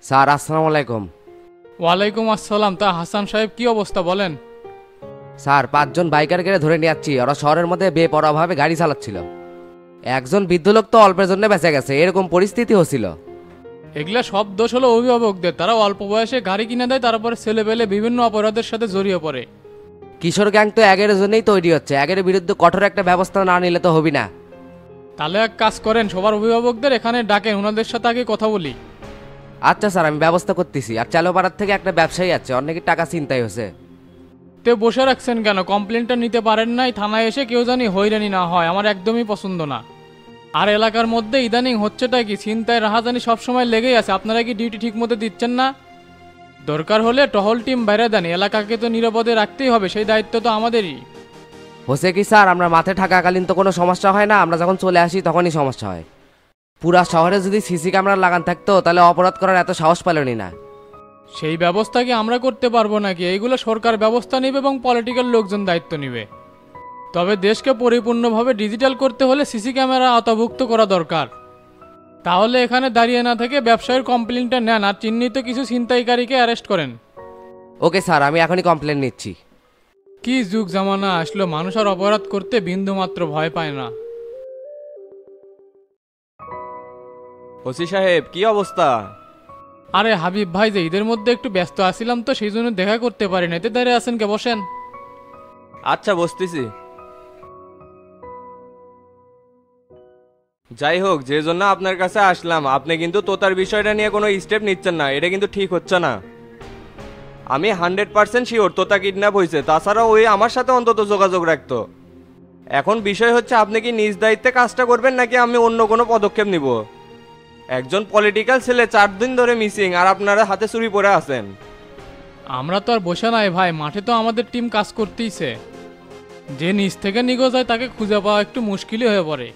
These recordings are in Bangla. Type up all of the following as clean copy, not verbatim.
স্যার আসসালামু আলাইকুম। ওয়ালাইকুম আসসালাম। তা হাসান সাহেব কি অবস্থা বলেন? স্যার 5জন বাইকারকে ধরে নিয়ে যাচ্ছি, ওরা শহরের মধ্যে বেপরোয়াভাবে গাড়ি চালাচ্ছিল। একজন বৃদ্ধ লোক তো অল্পের জন্য বেঁচে গেছে, এরকম পরিস্থিতি হচ্ছিল। এগুলা সব দোষ হলো অভিভাবকদের, তারা অল্প বয়সে গাড়ি কিনে দেয়, তারপরে ছেলেপেলে বিভিন্ন অপরাধের সাথে জড়িয়ে পড়ে। কিশোর গ্যাং তো একের জন্যই তৈরি হচ্ছে, একের বিরুদ্ধে কঠোর একটা ব্যবস্থা না নিলে তো হবি না। তাহলে এক কাজ করেন, সবার অভিভাবকদের এখানে ডাকেন, ওনাদের সাথে আগে কথা বলি। আচ্ছা স্যার, আমি ব্যবস্থা করতেছি। আর চালোপাড়ার থেকে একটা ব্যবসায়ী আছে, অনেকের টাকা চিন্তাই হয়েছে। তে বসে রাখছেন কেন? কমপ্লেনটা নিতে পারেন নাই? থানায় এসে কেউ জানি হয়রানি না হয়, আমার একদমই পছন্দ না। আর এলাকার মধ্যে ইদানিং হচ্ছেটা কি, ছিনতাই রাহাজানি সবসময় লেগেই আছে। আপনারা কি ডিউটি ঠিক মতো দিচ্ছেন না? দরকার হলে টহল টিম বাইরে দেন, এলাকাকে তো নিরাপদে রাখতেই হবে, সেই দায়িত্ব তো আমাদেরই। হচ্ছে কি স্যার, আমরা মাঠে থাকাকালীন তো কোনো সমস্যা হয় না, আমরা যখন চলে আসি তখনই সমস্যা হয়। পুরা শহরে যদি সিসি ক্যামেরা লাগান থাকতো তাহলে অপরাধ করার এত সাহস পেলনি না। সেই ব্যবস্থা কি আমরা করতে পারবো নাকি? এইগুলো সরকার ব্যবস্থা নেবে এবং পলিটিক্যাল লোকজন দায়িত্ব নেবে। তবে দেশকে পরিপূর্ণভাবে ডিজিটাল করতে হলে সিসি ক্যামেরা আওতাভুক্ত করা দরকার। তাহলে এখানে দাঁড়িয়ে না থেকে ব্যবসায়ীর কমপ্লেনটা নেন আর চিহ্নিত কিছু ছিনতাইকারীকে অ্যারেস্ট করেন। ওকে স্যার, আমি এখনই কমপ্লেন নিচ্ছি। কি যুগ জামানা আসলো, মানুষ আর অপরাধ করতে বিন্দুমাত্র ভয় পায় না। ওসি সাহেব কি অবস্থা? আরে হাবিব ভাই, যে ঈদের মধ্যে একটু ব্যস্ত আছিলাম তো সেই জন্য দেখা করতে পারি না। এতে দাঁড়িয়ে আছেন কে? বসেন। আচ্ছা বসতেছি। যাই হোক, যে জন্য আপনার কাছে আসলাম, আপনি কিন্তু তোতার বিষয়টা নিয়ে কোনো স্টেপ নিচ্ছেন না, এটা কিন্তু ঠিক হচ্ছে না। আমি 100% শিওর তোতা কিডন্যাপ হয়েছে, তাছাড়া ওই আমার সাথে অন্তত যোগাযোগ রাখতো। এখন বিষয় হচ্ছে আপনি কি নিজ দায়িত্বে কাজটা করবেন নাকি আমি অন্য কোনো পদক্ষেপ নিব। একজন পলিটিক্যাল ছেলে 4 দিন ধরে মিসিং আর আপনারা হাতে চুরি পড়ে আছেন। আমরা তো আর বসে নাই ভাই, মাঠে তো আমাদের টিম কাজ করতেইছে। যে নিচ থেকে নিখোঁজ হয় তাকে খুঁজে পাওয়া একটু মুশকিলই হয়ে পড়ে।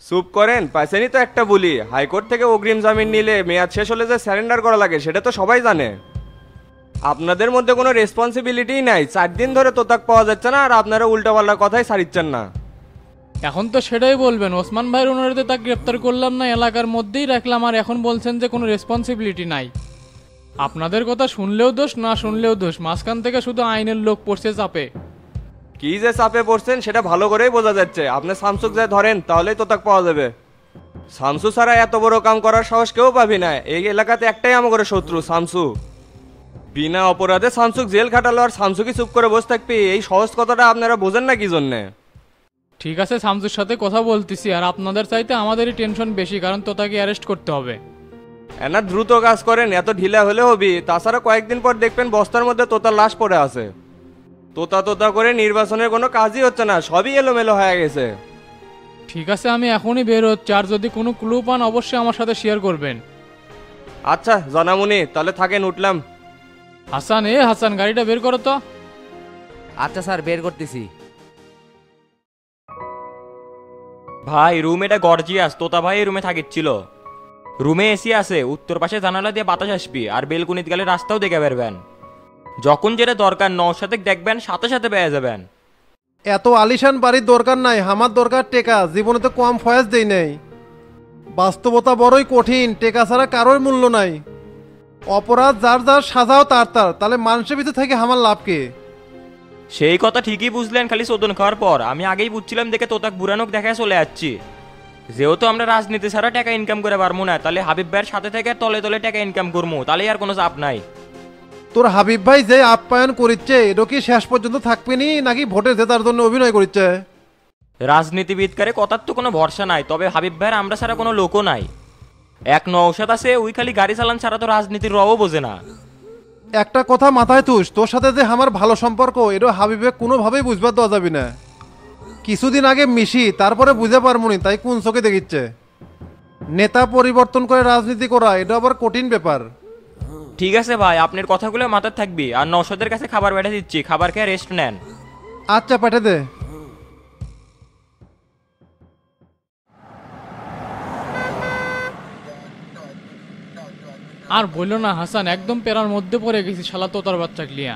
চুপ করেন, পাইছেনই তো একটা বলি, হাইকোর্ট থেকে অগ্রিম জামিন নিলে মেয়াদ শেষ হলে যে স্যারেন্ডার করা লাগে সেটা তো সবাই জানে। আপনাদের মধ্যে কোনো রেসপন্সিবিলিটিই নাই, 4 দিন ধরে তোতাক পাওয়া যাচ্ছে না আর আপনারা উল্টাপাল্টা কথাই ছাড়িচ্ছেন না। এখন তো সেটাই বলবেন, ওসমান ভাইয়ের অনুরোধে তাকে গ্রেপ্তার করলাম না, এলাকার মধ্যেই রাখলাম, আর এখন বলছেন যে কোনো রেসপন্সিবিলিটি নাই। আপনাদের কথা শুনলেও দোষ, না শুনলেও দোষ, মাঝখান থেকে শুধু আইনের লোক পড়ছে চাপে। কি যে চাপে পড়ছেন সেটা ভালো করেই বোঝা যাচ্ছে। আপনি শামসুক যা ধরেন তাহলেই তোতাক পাওয়া যাবে। শামসু ছাড়া এত বড় কাম করার সাহস কেউ পাবি না। এই এলাকাতে একটাই আমার শত্রু, শামসু। বিনা অপরাধে শামসুক জেল খাটালো আর শামসুকি চুপ করে বসে থাকবি, এই সহজ কথাটা আপনারা বোঝেন না কি জন্যে? ঠিক আছে, শামসুর সাথে কথা বলতেছি, আর আপনাদের চাইতে আমাদেরই টেনশন বেশি, কারণ তো তাকে অ্যারেস্ট করতে হবে। এনা দ্রুত কাজ করেন, এত ঢিলা হলে হবি। তাছাড়া কয়েকদিন পর দেখবেন বস্তার মধ্যে তোতার লাশ পড়ে আছে। তোতা তোতা করে নির্বাচনের কোনো কাজই হচ্ছে না, সবই এলোমেলো হয়ে গেছে। ঠিক আছে, আমি এখনই বের হচ্ছি, আর যদি কোনো ক্লু পান অবশ্যই আমার সাথে শেয়ার করবেন। আচ্ছা জানামুনি, তাহলে থাকেন, উঠলাম। হাসান, হাসান, গাড়িটা বের করো তো। আচ্ছা স্যার, বের করতেছি। ভাই রুম এটা গর্জিয়াস, তোতা ভাই এই রুমে থাকিচ্ছিল। রুমে এসি আছে, উত্তর পাশে জানালা দিয়ে বাতাস আসবি, আর বেলকুনিতে গেলে রাস্তাও দেখে বেরবেন। যখন যেটা দরকার নওশাতে দেখবেন, সাথে সাথে পেয়ে যাবেন। এত আলিশান বাড়ির দরকার নাই, আমার দরকার টেকা। জীবনে তো কম ফয়াজ দেই নাই। বাস্তবতা বড়ই কঠিন, টেকা ছাড়া কারোর মূল্য নাই। অপরাধ যার যার, সাজাও তার তার, তাহলে মানুষের ভিতরে থেকে আমার লাভ কে? সেই কথা ঠিকই বুঝলেন, খালি চোদন খাওয়ার পর। আমি আগেই বুঝছিলাম দেখে তোতাক বুড়ানোক দেখায় চলে যাচ্ছি। যেহেতু আমরা রাজনীতি ছাড়া টাকা ইনকাম করে পারবো না, তাহলে হাবিব ভাইয়ের সাথে থেকে তলে তলে টাকা ইনকাম করবো, তাহলে আর কোনো চাপ নাই। তোর হাবিব ভাই যে আপ্যায়ন করিচ্ছে, এটা কি শেষ পর্যন্ত থাকবে নি নাকি ভোটে জেতার জন্য অভিনয় করছে? রাজনীতিবিদকারে কথার তো কোনো ভরসা নাই, তবে হাবিব ভাইয়ের আমরা ছাড়া কোনো লোকও নাই। এক নৌশাদ আছে, ওই খালি গাড়ি চালান ছাড়া তো রাজনীতির রও বোঝে না। একটা কথা মাথায় তুস, তোর সাথে যে আমার ভালো সম্পর্ক, এটা হাবিবে কোনোভাবেই বুঝবার দেওয়া যাবে না। কিছুদিন আগে মিশি, তারপরে বুঝে পারমুনি, তাই কোন চোখে দেখিচ্ছে। নেতা পরিবর্তন করে রাজনীতি করা এটা আবার কঠিন ব্যাপার। ঠিক আছে ভাই, আপনার কথাগুলো মাথায় থাকবি। আর নৌশাদের কাছে খাবার বেড়ে দিচ্ছি, খাবার খেয়ে রেস্ট নেন। আচ্ছা, পাঠে দে। আর বললো না হাসান, একদম পেরার মধ্যে পড়ে গেছি শালা তোতার বাচ্চা ক্লিয়া।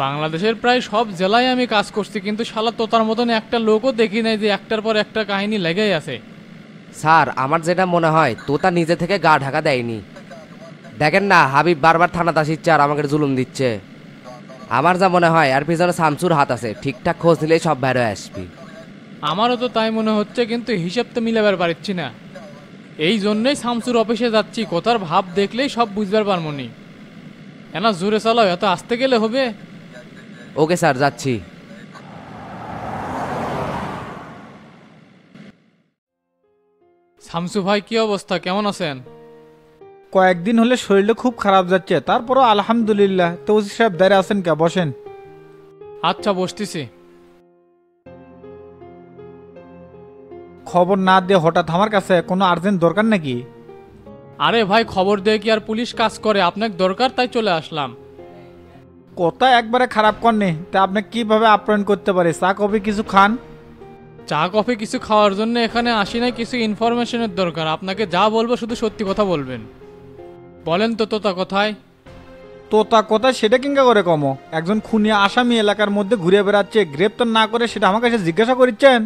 বাংলাদেশের প্রায় সব জেলায় আমি কাজ করছি, কিন্তু শালা তোতার মতন একটা লোকও দেখি নাই যে একটার পর একটা কাহিনী লেগেই আছে। স্যার আমার যেটা মনে হয় তোতা নিজে থেকে গা ঢাকা দেয়নি। দেখেন না, হাবিব বারবার থানাতে আসিচ্ছে আর আমাকে জুলুম দিচ্ছে। আমার যা মনে হয় আর পিছনে শামসুর হাত আছে, ঠিকঠাক খোঁজ নিলেই সব বাইরে আসবি। আমারও তো তাই মনে হচ্ছে, কিন্তু হিসাব তো মিলাবার পারছি না। এই জন্যই শামসুর অফিসে যাচ্ছি, কথার ভাব দেখলেই সব বুঝবার পারমনি। এনা জোরে চালাও, এত আসতে গেলে হবে? ওকে স্যার, যাচ্ছি। শামসু ভাই, কি অবস্থা, কেমন আছেন? কয়েকদিন হলে শরীরটা খুব খারাপ যাচ্ছে, তারপরও আলহামদুলিল্লাহ। তো ওসি সাহেব দাঁড়িয়ে আছেন কে, বসেন। আচ্ছা, বসতেছি। খবর না দিয়ে হঠাৎ আমার কাছে, কোনো আর্জেন্ট দরকার নাকি? আরে ভাই, খবর দিয়ে কি আর পুলিশ কাজ করে? আপনাকে দরকার তাই চলে আসলাম। কথা একবারে খারাপ করনি, তা আপনি কিভাবে আপ্যায়ন করতে পারে? চা কফি কিছু খান। চা কফি কিছু খাওয়ার জন্য এখানে আসি না, কিছু ইনফরমেশনের দরকার। আপনাকে যা বলবো শুধু সত্যি কথা বলবেন। বলেন তো তোতা কোথায়? তোতা কথা সেটা কিংবা করে কমো? একজন খুনি আসামি এলাকার মধ্যে ঘুরে বেড়াচ্ছে, গ্রেপ্তার না করে সেটা আমার কাছে জিজ্ঞাসা করছেন?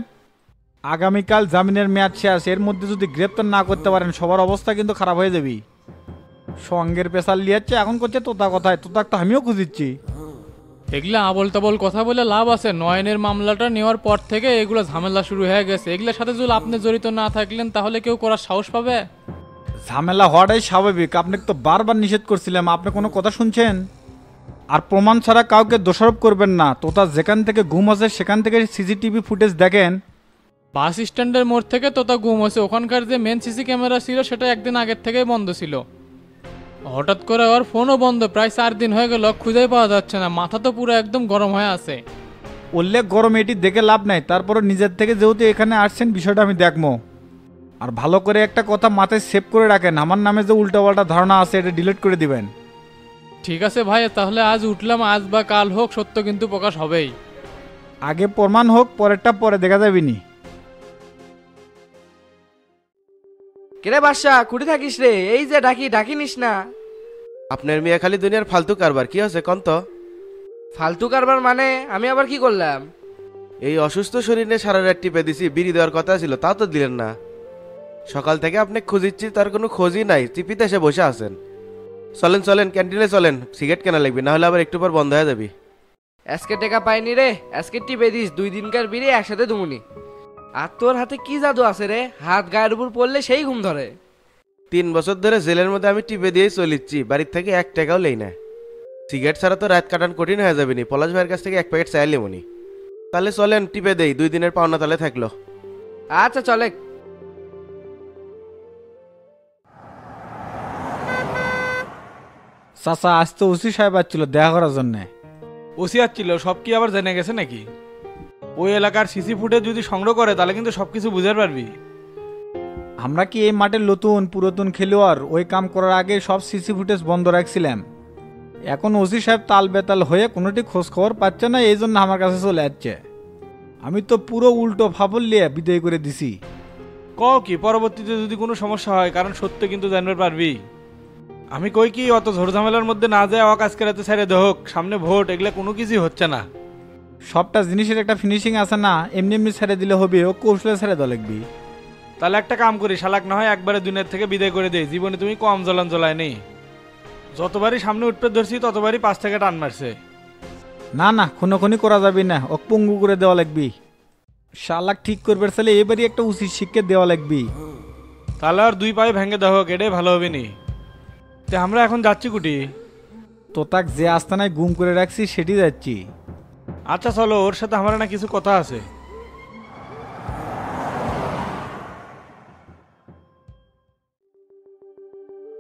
আগামীকাল জামিনের মেয়াদ শেষ, এর মধ্যে যদি গ্রেপ্তার না করতে পারেন সবার অবস্থা কিন্তু খারাপ হয়ে যাবি। সঙ্গের পেশার লিয়াচ্ছে, এখন করছে তোতা কথায়। তোতা তো আমিও খুঁজিচ্ছি। এগুলা আবল তাবল কথা বলে লাভ আছে? নয়নের মামলাটা নেওয়ার পর থেকে এগুলো ঝামেলা শুরু হয়ে গেছে। এগুলোর সাথে যদি আপনি জড়িত না থাকলেন তাহলে কেউ করার সাহস পাবে? ঝামেলা হওয়াটাই স্বাভাবিক। আপনাকে তো বারবার নিষেধ করছিলাম, আপনি কোনো কথা শুনছেন? আর প্রমাণ ছাড়া কাউকে দোষারোপ করবেন না। তোতা যেখান থেকে গুম আছে সেখান থেকে সিসিটিভি ফুটেজ দেখেন। বাস স্ট্যান্ডের মোড় থেকে তোতা গুম হয়েছে, ওখানকার যে মেন সিসি ক্যামেরা ছিল সেটা একদিন আগের থেকেই বন্ধ ছিল। হঠাৎ করে ওর ফোনও বন্ধ, প্রায় 4 দিন হয়ে গেল, খুঁজেই পাওয়া যাচ্ছে না। মাথা তো পুরো একদম গরম হয়ে আছে। উল্লেখ গরম, এটি দেখে লাভ নাই। তারপরে নিজের থেকে যেহেতু এখানে আসছেন, বিষয়টা আমি দেখবো। আর ভালো করে একটা কথা মাথায় সেভ করে রাখেন, আমার নামে যে উল্টাপাল্টা ধারণা আছে এটা ডিলিট করে দিবেন। ঠিক আছে ভাই, তাহলে আজ উঠলাম, আজ বা কাল হোক সত্য কিন্তু প্রকাশ হবেই। আগে প্রমাণ হোক, পরেরটা পরে দেখা যাবে নি। কেরে বাদশা, কুটি থাকিস রে? এই যে ডাকি, ডাকি নিস না। আপনার মিয়া খালি দুনিয়ার ফালতু কারবার, কি হচ্ছে কন্ত? ফালতু কারবার মানে? আমি আবার কি করলাম? এই অসুস্থ শরীরে সারা রাত টিপে দিছি, বিড়ি দেওয়ার কথা ছিল তাও তো দিলেন না। সকাল থেকে আপনি খুঁজিচ্ছি, তার কোনো খোঁজই নাই, চিপিতে এসে বসে আছেন। চলেন চলেন, ক্যান্টিনে চলেন, সিগারেট কেনা লাগবে, না হলে আবার একটু পর বন্ধ হয়ে যাবি। আজকে টাকা পাইনি রে, আজকে টিপে দিস 2 দিনকার বিড়ি একসাথে দুমুনি। আর তোর হাতে কি জাদু আছে রে? হাত গায়ের উপর পড়লে সেই ঘুম ধরে। 3 বছর ধরে জেলের মধ্যে আমি টিপে দিয়েই চলিচ্ছি, বাড়ির থেকে 1 টাকাও লেই না। সিগারেট ছাড়া তো রাত কাটান কঠিন হয়ে যাবে নি। পলাশ ভাইয়ের কাছ থেকে 1 প্যাকেট চাইলে মনি। তাহলে চলেন টিপে দেই, 2 দিনের পাওনা তাহলে থাকলো। আচ্ছা চলে। চাচা, আজ তো ওসি সাহেব আসছিল দেখা করার জন্য। ওসিয়ার ছিল, সব কি আবার জেনে গেছে নাকি? ওই এলাকার সিসি ফুটেজ যদি সংগ্রহ করে তাহলে কিন্তু সবকিছু বুঝতে পারবি। আমরা কি এই মাঠের নতুন পুরাতন খেলোয়াড়? ওই কাম করার আগে সব সিসি ফুটেজ বন্ধ রাখছিলাম। এখন ওসি সাহেব তাল বেতাল হয়ে কোনোটি খোঁজ খবর পাচ্ছে না, এই জন্য আমার কাছে চলে যাচ্ছে। আমি তো পুরো উল্টো ফাবল নিয়ে বিদায় করে দিছি। কি পরবর্তীতে যদি কোনো সমস্যা হয়, কারণ সত্য কিন্তু জানতে পারবি। আমি কই কি অত ঝড়ঝামেলার মধ্যে না যায় আজকে রাতে ছেড়ে দেখ, সামনে ভোট, এগুলা কোনো কিছুই হচ্ছে না। সবটা জিনিসের একটা ফিনিশিং আছে না, এমনি এমনি ছেড়ে দিলে হবে? ও কৌশলে ছেড়ে দেওয়া লাগবি। তাহলে একটা কাম করি, শালাক না হয় একবারে দুনিয়ার থেকে বিদায় করে দেই। জীবনে তুমি কম জ্বলান জ্বলায় নেই, যতবারই সামনে উঠতে ধরছি ততবারই 5 থেকে টান মারছে। না না, খুনোখুনি করা যাবে না, ও পঙ্গু করে দেওয়া লাগবি। শালাক ঠিক করবে চাইলে এবারই একটা উচিত শিক্ষা দেওয়া লাগবি। তাহলে আর 2 পায়ে ভেঙে দেওয়া হোক, এটাই ভালো হবে নি। তে আমরা এখন যাচ্ছি কুটি? তো তাক যে আস্তানায় গুম করে রাখছি সেটি যাচ্ছি। আচ্ছা চলো, ওর সাথে আমার না কিছু কথা আছে।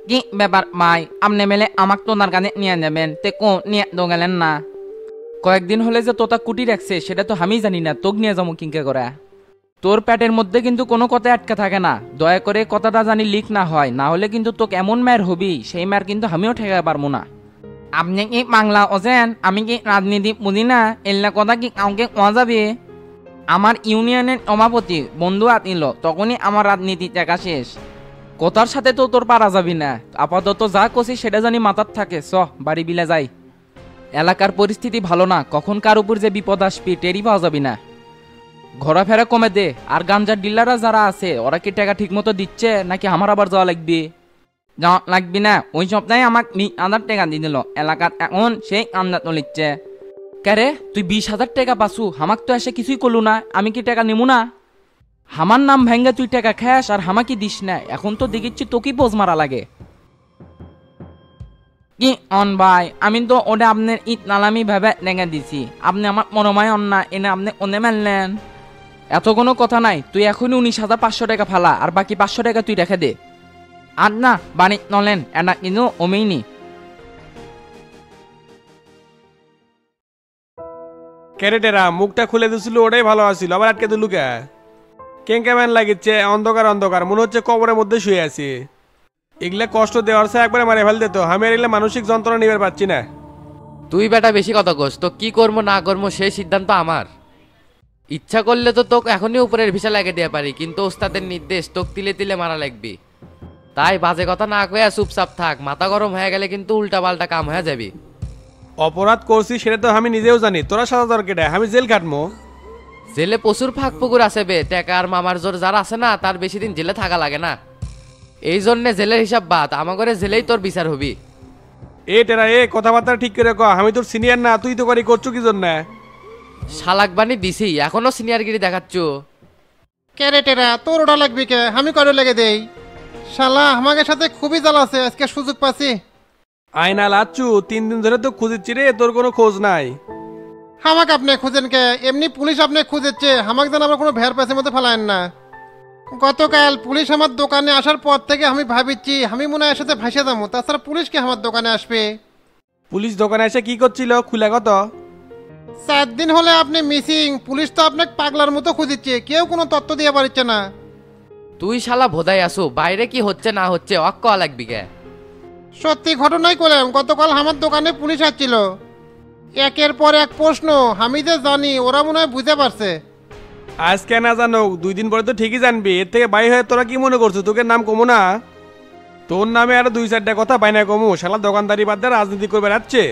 কি ব্যাপার মাই, আমনে মেলে আমাক তোনার কানে নিয়ে নেবেন, তে কো নিয়ে দো গেলেন না? কয়েকদিন হলে যে তোতা কুটি রাখছে সেটা তো আমি জানি না, তোক নিয়ে যাবো কিংকে করে? তোর পেটের মধ্যে কিন্তু কোনো কথা আটকা থাকে না, দয়া করে কথাটা জানি লিক না হয়, না হলে কিন্তু তোকে এমন মায়ের হবি, সেই মায়ের কিন্তু আমিও ঠেকাতে পারবো না। আপনি কি বাংলা ওজেন? আমি কি রাজনীতি বুঝি না? এল্লা কথা কি কাউকে কোয়া যাবে? আমার ইউনিয়নের সভাপতি বন্ধু আতিল, তখনই আমার রাজনীতি দেখা শেষ। কথার সাথে তো তোর পারা যাবি না, আপাতত যা করছি সেটা জানি মাথার থাকে। বাড়ি বিলে যাই, এলাকার পরিস্থিতি ভালো না, কখন কার উপর যে বিপদ আসবি টেরই পাওয়া যাবি না। ঘোরাফেরা কমে দে। আর গাঞ্জার ডিলাররা যারা আছে ওরা কি টাকা ঠিক মতো দিচ্ছে নাকি আমার আবার যাওয়া লাগবে? যাওয়া লাগবি না, ওই সপ্তাহে আমাকে 20,000 টাকা দিয়ে দিল, এলাকার এখন সেই কান্দা তলিচ্ছে। ক্যারে তুই 20,000 টাকা পাসু, হামাক তো এসে কিছুই করলু না, আমি কি টাকা নিমু না? হামার নাম ভেঙ্গে তুই টাকা খাস আর হামাকি দিস না, এখন তো দেখিচ্ছি তোকেই পোজ মারা লাগে। কি অন ভাই, আমি তো ওটা আপনার ঈদ নালামি ভেবে লেগে দিছি, আপনি আমার মনোময় অন্যা এনে আপনি ওনে মানলেন। এত কোনো কথা নাই, তুই এখনই 19,500 টাকা ফালা আর বাকি 500 টাকা তুই রেখে দে। আর না বাণী নলেন এটা কিন্তু অমেইনি। ক্যারেটেরা মুখটা খুলে দিছিল, ওটাই ভালো আছিল, আবার আটকে দিলু কে? কেঙ্কাম্যান লাগিচ্ছে, অন্ধকার অন্ধকার, মনে হচ্ছে কবরের মধ্যে শুয়ে আছি। এগুলা কষ্ট দেওয়ার সে একবারে মারে ফেল দিত, আমি আর এগুলা মানসিক যন্ত্রণা নিবার পাচ্ছি না। তুই বেটা বেশি কথা কোস, তো কি করবো না করবো সেই সিদ্ধান্ত আমার। ইচ্ছা করলে তো তোকে এখনই উপরের ভিসা লাগিয়ে দিয়ে পারি, কিন্তু ওস্তাদের নির্দেশ তোকে তিলে তিলে মারা লাগবি। তাই বাজে কথা না কয়ে চুপচাপ থাক, মাথা গরম হয়ে গেলে কিন্তু উল্টা পাল্টা কাম হয়ে যাবি। অপরাধ করছি সেটা তো আমি নিজেও জানি, তোরা সাজা দরকার, আমি জেল কাটবো। জেলে প্রচুর ফাঁক পুকুর আছে বে, টেকা আর মামার জোর যারা আছে না তার বেশি দিন জেলে থাকা লাগে না। এই জন্যে জেলের হিসাব বাদ, আমাকে জেলেই তোর বিচার হবি। এ টেরা এ কথাবার্তা ঠিক করে কহ, আমি তোর সিনিয়র না, তুই তো করি করছু কি জন্য? শালাকবানি দিছি, এখনো সিনিয়রগিরি দেখাচ্ছ। ক্যারেটেরা তোর ওটা লাগবি কে, আমি করে লেগে দেই। শালা আমাকে সাথে খুবই জ্বালাছে, আজকে সুযোগ পাচ্ছি। আয়না লাচ্ছু 3 দিন ধরে তো খুঁজেছি রে, তোর কোনো খোঁজ নাই। আমাকে আপনি খুঁজেন কে? এমনি পুলিশ আপনি খুঁজেছে, আমাকে যেন আমার কোনো ভের পেছের মধ্যে ফেলায়েন না। গতকাল পুলিশ আমার দোকানে আসার পর থেকে আমি ভাবিছি আমি মনে হয় এর সাথে ভাসে যাবো, তাছাড়া পুলিশ কি আমার দোকানে আসবে? পুলিশ দোকানে এসে কি করছিল খুলে কত? 4 দিন হলে আপনি মিসিং, পুলিশ তো আপনাকে পাগলার মতো খুঁজিচ্ছে, কেউ কোনো তথ্য দিয়ে পারছে না। তুই শালা ভোদাই আসু, বাইরে কি হচ্ছে না হচ্ছে অক্ক লাগবি কে? সত্যি ঘটনাই করলাম, গতকাল আমার দোকানে পুলিশ আসছিল, একের পর এক প্রশ্ন, আমি যে জানি ওরা মনে হয় বুঝতে পারছে। আজকে না জানো 2 দিন পরে তো ঠিকই জানবি, এর থেকে বাই হয়ে তোরা কি মনে করছো তোকে নাম কমু না? তোর নামে আরো 2-4টা কথা বাইনা কমু, শালা দোকানদারি বাদ দিয়ে রাজনীতি করে বেড়াচ্ছে।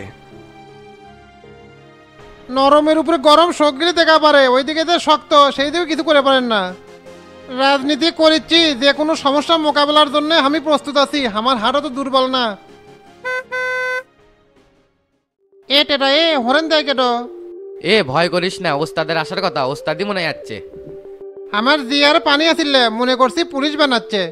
নরমের উপরে গরম সগিরি দেখা পারে, ওইদিকে যে শক্ত সেই দিকে কিছু করে পারেন না। রাজনীতি করেছি, যে কোনো সমস্যা মোকাবেলার জন্য আমি প্রস্তুত আছি, আমার হাড়ও তো দুর্বল না। টেটা এ হরেন দেয় কেটো? এ ভয় করিস না, ওস্তাদের আসার কথা, ওস্তাদি মনে যাচ্ছে। আমার জিয়ার পানি আসিলে মনে করছি পুলিশ বানাচ্ছে।